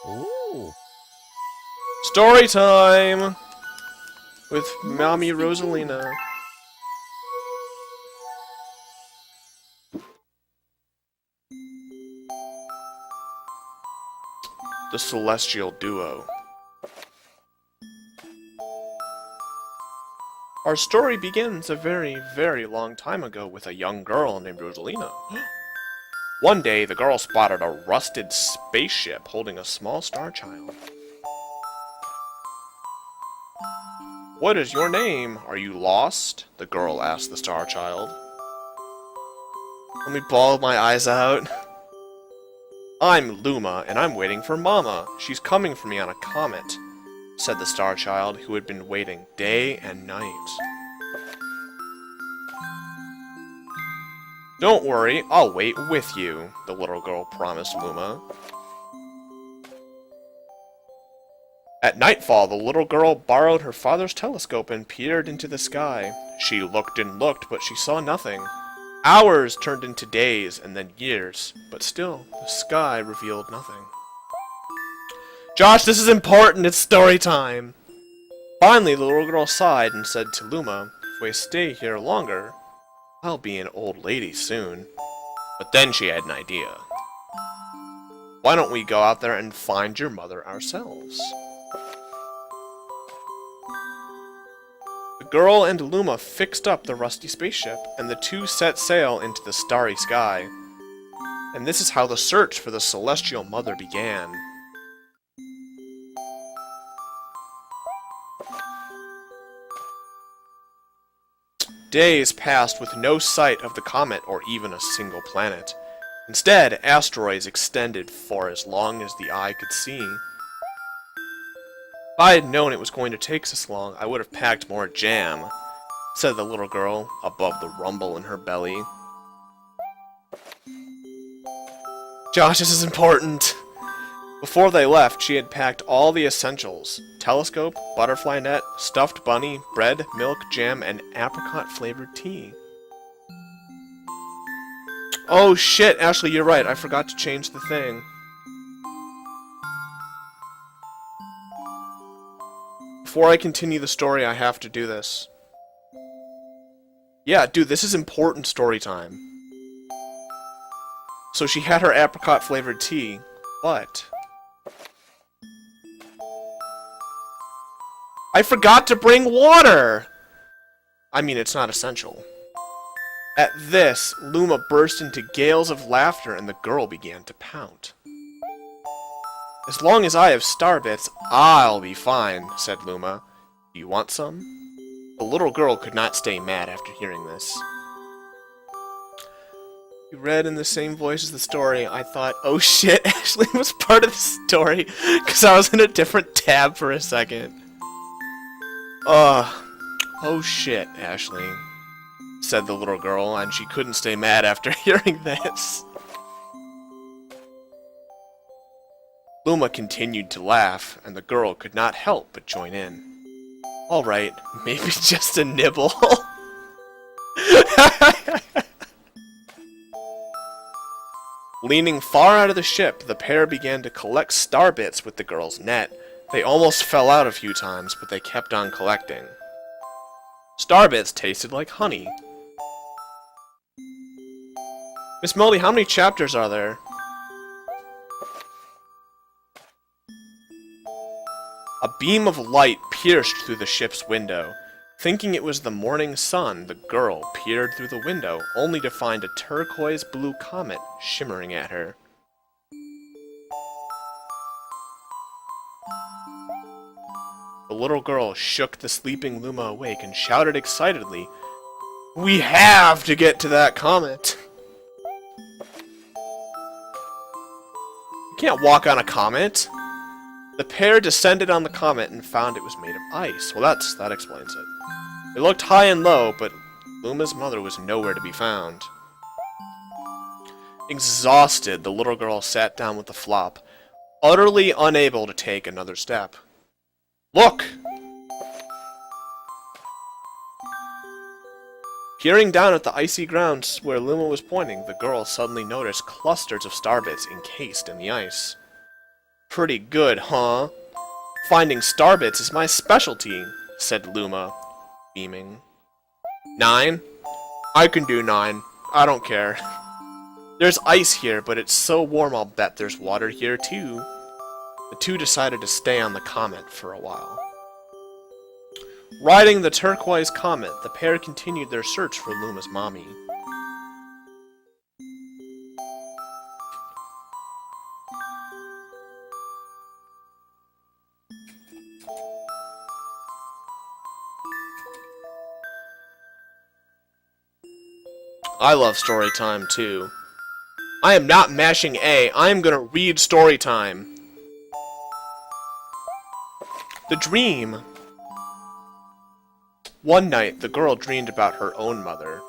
Ooh. Story time! With Mommy Rosalina. The Celestial Duo. Our story begins a very, very long time ago with a young girl named Rosalina. One day, the girl spotted a rusted spaceship holding a small star child. "What is your name? Are you lost?" the girl asked the star child. Let me bawl my eyes out. "I'm Luma, and I'm waiting for Mama. She's coming for me on a comet," said the star child, who had been waiting day and night. "Don't worry, I'll wait with you," the little girl promised Luma. At nightfall, the little girl borrowed her father's telescope and peered into the sky. She looked and looked, but she saw nothing. Hours turned into days, and then years, but still, the sky revealed nothing. "Josh, this is important! It's story time!" Finally, the little girl sighed and said to Luma, "If we stay here longer, I'll be an old lady soon." But then she had an idea. "Why don't we go out there and find your mother ourselves?" The girl and Luma fixed up the rusty spaceship, and the two set sail into the starry sky. And this is how the search for the Celestial Mother began. Days passed with no sight of the comet or even a single planet. Instead, asteroids extended for as long as the eye could see. "If I had known it was going to take this long, I would have packed more jam," said the little girl, above the rumble in her belly. "Josh, this is important." Before they left, she had packed all the essentials: telescope, butterfly net, stuffed bunny, bread, milk, jam, and apricot-flavored tea. Oh shit, Ashley, you're right. I forgot to change the thing. Before I continue the story, I have to do this. Yeah, dude, this is important story time. So she had her apricot-flavored tea, but I forgot to bring water! I mean, it's not essential. At this, Luma burst into gales of laughter and the girl began to pout. "As long as I have star bits, I'll be fine," said Luma. "Do you want some?" The little girl could not stay mad after hearing this. You read in the same voice as the story. I thought, oh shit, Ashley was part of the story, because I was in a different tab for a second. Oh shit, Ashley, said the little girl, and she couldn't stay mad after hearing this. Luma continued to laugh, and the girl could not help but join in. "Alright, maybe just a nibble." Leaning far out of the ship, the pair began to collect star bits with the girl's net. They almost fell out a few times, but they kept on collecting. Star bits tasted like honey. "Miss Melody, how many chapters are there?" A beam of light pierced through the ship's window. Thinking it was the morning sun, the girl peered through the window, only to find a turquoise-blue comet shimmering at her. The little girl shook the sleeping Luma awake and shouted excitedly, "We have to get to that comet!" "You can't walk on a comet!" The pair descended on the comet and found it was made of ice. Well, that explains it. They looked high and low, but Luma's mother was nowhere to be found. Exhausted, the little girl sat down with a flop, utterly unable to take another step. "Look!" Peering down at the icy ground where Luma was pointing, the girl suddenly noticed clusters of starbits encased in the ice. Pretty good, huh? Finding starbits is my specialty, said Luma, beaming. 9? I can do 9. I don't care. There's ice here, but it's so warm I'll bet there's water here too. The two decided to stay on the comet for a while. Riding the turquoise comet, the pair continued their search for Luma's mommy. I love story time too. I am not mashing A, I am gonna read story time. The dream. One night, the girl dreamed about her own mother.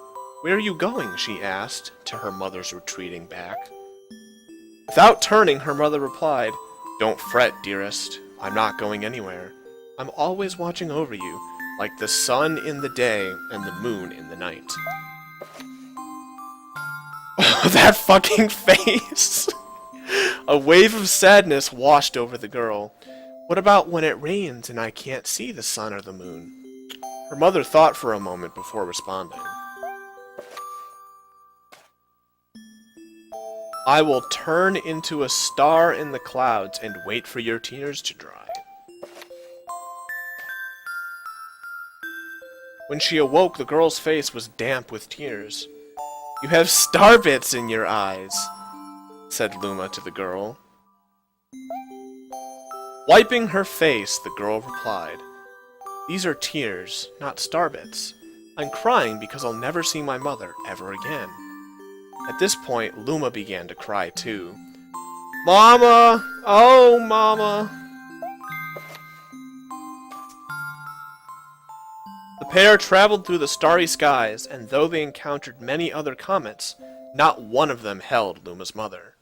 Where are you going? She asked, to her mother's retreating back. Without turning, her mother replied, Don't fret, dearest. I'm not going anywhere. I'm always watching over you, like the sun in the day and the moon in the night. That fucking face! A wave of sadness washed over the girl. What about when it rains and I can't see the sun or the moon? Her mother thought for a moment before responding. I will turn into a star in the clouds and wait for your tears to dry. When she awoke, the girl's face was damp with tears. You have starbits in your eyes, said Luma to the girl. Wiping her face, the girl replied, These are tears, not starbits. I'm crying because I'll never see my mother ever again. At this point, Luma began to cry too. Mama! Oh, Mama! The pair traveled through the starry skies, and though they encountered many other comets, not one of them held Luma's mother.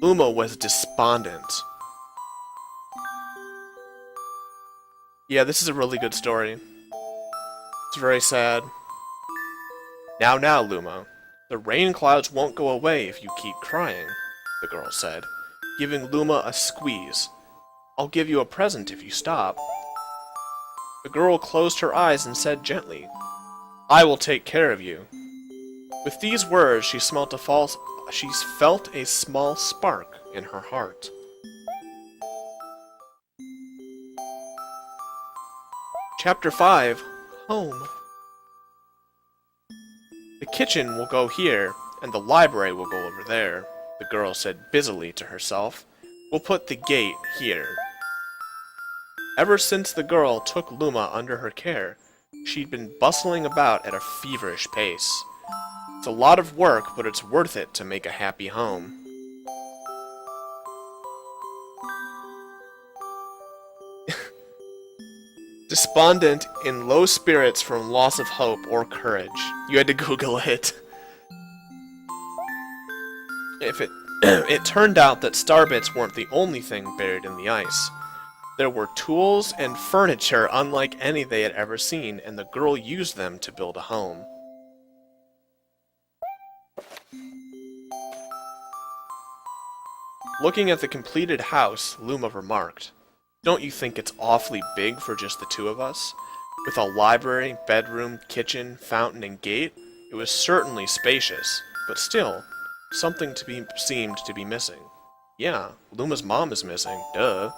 Luma was despondent. Yeah, this is a really good story. It's very sad. Now, Luma. The rain clouds won't go away if you keep crying, the girl said, giving Luma a squeeze. I'll give you a present if you stop. The girl closed her eyes and said gently, I will take care of you. With these words, she felt a small spark in her heart. Chapter 5, Home. The kitchen will go here, and the library will go over there, the girl said busily to herself. We'll put the gate here. Ever since the girl took Luma under her care, she'd been bustling about at a feverish pace. It's a lot of work, but it's worth it to make a happy home. Despondent, in low spirits from loss of hope or courage. You had to Google it. It turned out that starbits weren't the only thing buried in the ice. There were tools and furniture unlike any they had ever seen, and the girl used them to build a home. Looking at the completed house, Luma remarked, Don't you think it's awfully big for just the two of us? With a library, bedroom, kitchen, fountain, and gate, it was certainly spacious, but still, something seemed to be missing. Yeah, Luma's mom is missing, duh.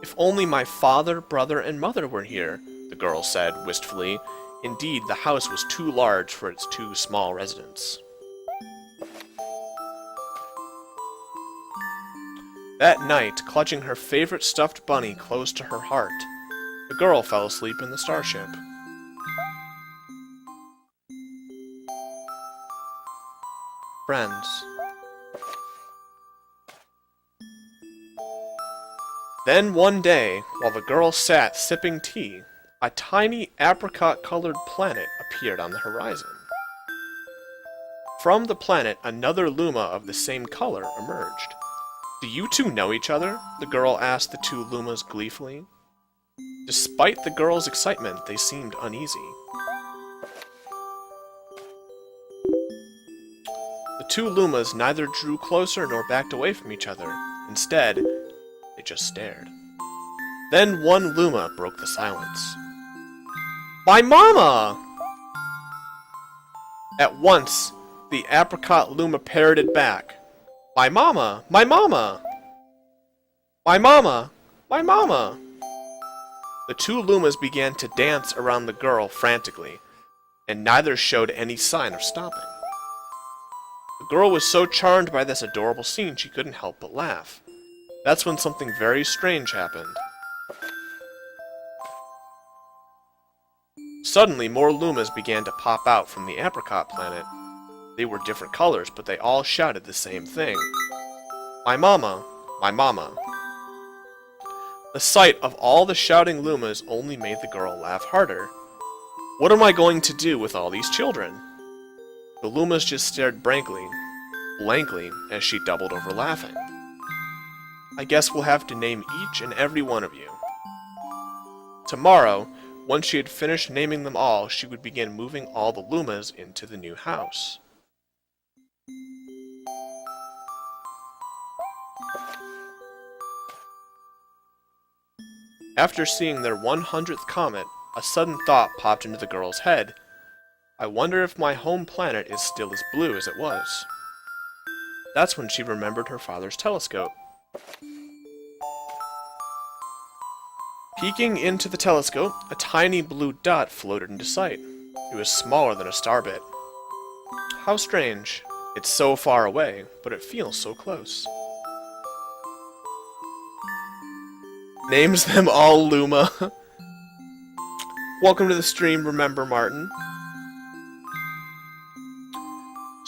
If only my father, brother, and mother were here, the girl said wistfully. Indeed, the house was too large for its two small residents. That night, clutching her favorite stuffed bunny close to her heart, the girl fell asleep in the starship. Friends. Then one day, while the girl sat sipping tea, a tiny apricot-colored planet appeared on the horizon. From the planet, another Luma of the same color emerged. Do you two know each other? The girl asked the two Lumas gleefully. Despite the girl's excitement, they seemed uneasy. The two Lumas neither drew closer nor backed away from each other. Instead, they just stared. Then one Luma broke the silence. My mama! At once, the apricot Luma parroted back. My mama! My mama! My mama! My mama! The two Lumas began to dance around the girl frantically, and neither showed any sign of stopping. The girl was so charmed by this adorable scene she couldn't help but laugh. That's when something very strange happened. Suddenly, more Lumas began to pop out from the apricot planet. They were different colors, but they all shouted the same thing. My mama! My mama! The sight of all the shouting Lumas only made the girl laugh harder. What am I going to do with all these children? The Lumas just stared blankly, as she doubled over laughing. I guess we'll have to name each and every one of you. Tomorrow, once she had finished naming them all, she would begin moving all the Lumas into the new house. After seeing their 100th comet, a sudden thought popped into the girl's head. I wonder if my home planet is still as blue as it was. That's when she remembered her father's telescope. Peeking into the telescope, a tiny blue dot floated into sight. It was smaller than a starbit. How strange. It's so far away, but it feels so close. Names them all Luma. Welcome to the stream, remember Martin.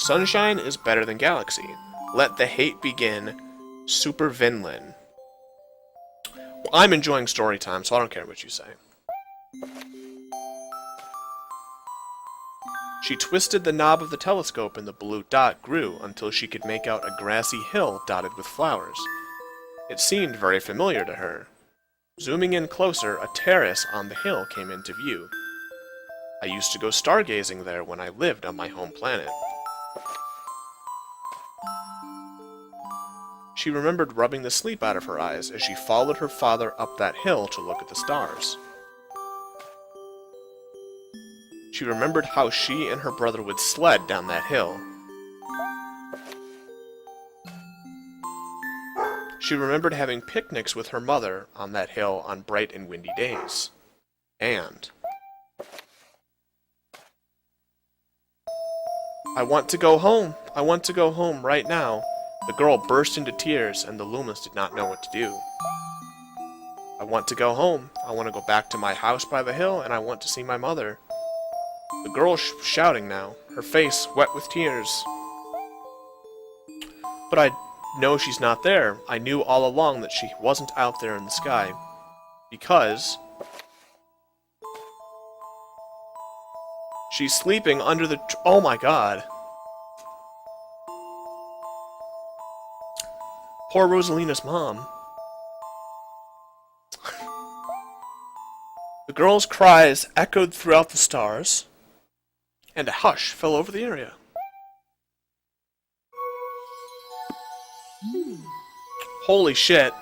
Sunshine is better than Galaxy. Let the hate begin. Super Vinland. Well, I'm enjoying story time, so I don't care what you say. She twisted the knob of the telescope and the blue dot grew until she could make out a grassy hill dotted with flowers. It seemed very familiar to her. Zooming in closer, a terrace on the hill came into view. I used to go stargazing there when I lived on my home planet. She remembered rubbing the sleep out of her eyes as she followed her father up that hill to look at the stars. She remembered how she and her brother would sled down that hill. She remembered having picnics with her mother on that hill on bright and windy days. And I want to go home. I want to go home right now. The girl burst into tears, and the Lumas did not know what to do. I want to go home. I want to go back to my house by the hill, and I want to see my mother. The girl shouting now, her face wet with tears. But I know she's not there. I knew all along that she wasn't out there in the sky. Because she's sleeping under the oh my god. Poor Rosalina's mom. The girl's cries echoed throughout the stars, and a hush fell over the area. Holy shit.